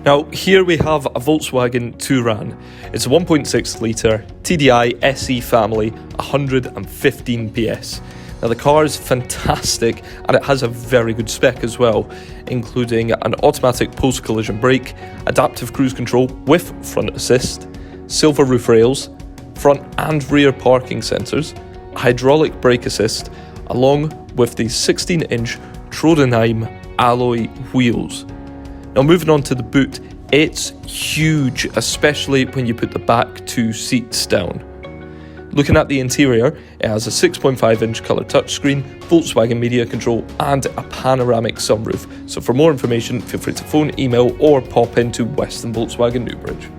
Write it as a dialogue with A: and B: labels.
A: Now here we have a Volkswagen Touran. It's a 1.6 litre TDI SE family, 115 PS. Now the car is fantastic and it has a very good spec as well, including an automatic post-collision brake, adaptive cruise control with front assist, silver roof rails, front and rear parking sensors, hydraulic brake assist, along with the 16-inch Trondheim alloy wheels. Now moving on to the boot, it's huge, especially when you put the back two seats down. Looking at the interior, it has a 6.5-inch colour touchscreen, Volkswagen media control and a panoramic sunroof. So for more information, feel free to phone, email or pop into Western Volkswagen Newbridge.